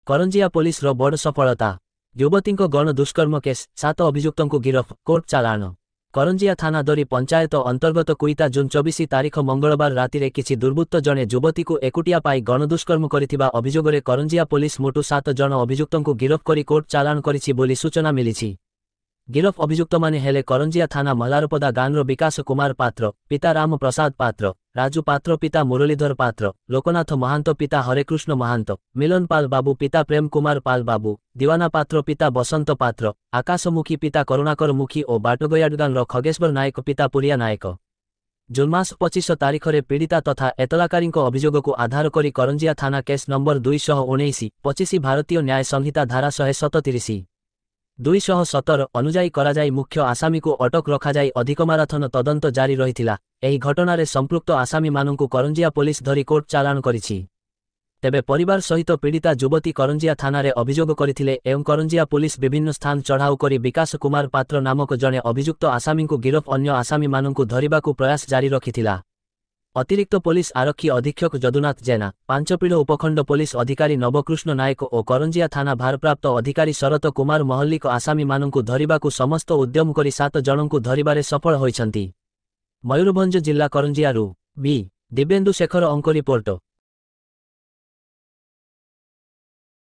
କରଞ୍ଜିଆ ପୋଲିସର ବଡ଼ ସଫଳତା। ଯୁବତୀଙ୍କ ଗଣ ଦୁଷ୍କର୍ମ କେସ୍ 7 ଅଭିଯୁକ୍ତଙ୍କୁ ଗିରଫ, କୋର୍ଟ ଚାଲାଣ। କରଞ୍ଜିଆ ଥାନା ଦରି ପଞ୍ଚାୟତ ଅନ୍ତର୍ଗତ କୁଇତା ଜୁନ୍ 24 ତାରିଖ ମଙ୍ଗଳବାର ରାତିରେ କିଛି ଦୁର୍ବୃତ୍ତ ଜଣେ ଯୁବତୀକୁ ଏକୁଟିଆ ପାଇ ଗଣଦୁଷ୍କର୍ମ କରିଥିବା ଅଭିଯୋଗରେ କରଞ୍ଜିଆ ପୋଲିସ ମୋଟୁ 7 ଜଣ ଅଭିଯୁକ୍ତଙ୍କୁ ଗିରଫ କରି କୋର୍ଟ ଚାଲାଣ କରିଛି ବୋଲି ସୂଚନା ମିଳିଛି। ଗିରଫ ଅଭିଯୁକ୍ତମାନେ ହେଲେ କରଞ୍ଜିଆ ଥାନା ମଲାରପଦା ଗାଁର ବିକାଶ କୁମାର ପାତ୍ର, ପିତା ରାମ ପ୍ରସାଦ ପାତ୍ର, ରାଜୁ ପାତ୍ର ପିତା ମୁରଲୀଧର ପାତ୍ର, ଲୋକନାଥ ମହାନ୍ତ ପିତା ହରେକୃଷ୍ଣ ମହାନ୍ତ, ମିଲନ ପାଲ ବାବୁ ପିତା ପ୍ରେମ କୁମାର ପାଲ ବାବୁ, ଦିୱାନା ପାତ୍ର ପିତା ବସନ୍ତ ପାତ୍ର, ଆକାଶମୁଖୀ ପିତା କରୁଣାକର ମୁଖୀ ଓ ବାଟଗୟାଡଗାଁର ଖଗେଶ୍ୱର ନାୟକ ପିତା ପୁରିଆ ନାୟକ। ଜୁନ୍ ମାସ 25 ତାରିଖରେ ପୀଡ଼ିତା ତଥା ଏତଲାକାରୀଙ୍କ ଅଭିଯୋଗକୁ ଆଧାର କରି କରଞ୍ଜିଆ ଥାନା କେସ୍ ନମ୍ବର 219/25 ଭାରତୀୟ ନ୍ୟାୟ ସଂହିତା ଧାରା 137 217 ଅନୁଯାୟୀ କରାଯାଇ ମୁଖ୍ୟ ଆସାମୀକୁ ଅଟକ ରଖାଯାଇ ଅଧିକମାରାଥନ ତଦନ୍ତ ଜାରି ରହିଥିଲା। ଏହି ଘଟଣାରେ ସମ୍ପୃକ୍ତ ଆସାମୀମାନଙ୍କୁ କରଞ୍ଜିଆ ପୋଲିସ ଧରି କୋର୍ଟ ଚାଲାଣ କରିଛି। ତେବେ ପରିବାର ସହିତ ପୀଡ଼ିତା ଯୁବତୀ କରଞ୍ଜିଆ ଥାନାରେ ଅଭିଯୋଗ କରିଥିଲେ ଏବଂ କରଞ୍ଜିଆ ପୋଲିସ ବିଭିନ୍ନ ସ୍ଥାନ ଚଢ଼ାଉ କରି ବିକାଶ କୁମାର ପାତ୍ର ନାମକ ଜଣେ ଅଭିଯୁକ୍ତ ଆସାମୀଙ୍କୁ ଗିରଫ ଅନ୍ୟ ଆସାମୀମାନଙ୍କୁ ଧରିବାକୁ ପ୍ରୟାସ ଜାରି ରଖିଥିଲା। ଅତିରିକ୍ତ ପୋଲିସ ଆରକ୍ଷୀ ଅଧୀକ୍ଷକ ଯଦୁନାଥ ଜେନା, ପାଞ୍ଚପିଢ଼ ଉପଖଣ୍ଡ ପୋଲିସ ଅଧିକାରୀ ନବକୃଷ୍ଣ ନାୟକ ଓ କରଞ୍ଜିଆ ଥାନା ଭାରପ୍ରାପ୍ତ ଅଧିକାରୀ ଶରତ କୁମାର ମହଲ୍ଲିକ ଆସାମୀମାନଙ୍କୁ ଧରିବାକୁ ସମସ୍ତ ଉଦ୍ୟମ କରି 7 ଜଣଙ୍କୁ ଧରିବାରେ ସଫଳ ହୋଇଛନ୍ତି। ମୟୂରଭଞ୍ଜ ଜିଲ୍ଲା କରଞ୍ଜିଆରୁ ବି ଦିବ୍ୟେନ୍ଦୁ ଶେଖର ଅଙ୍କ ରିପୋର୍ଟ।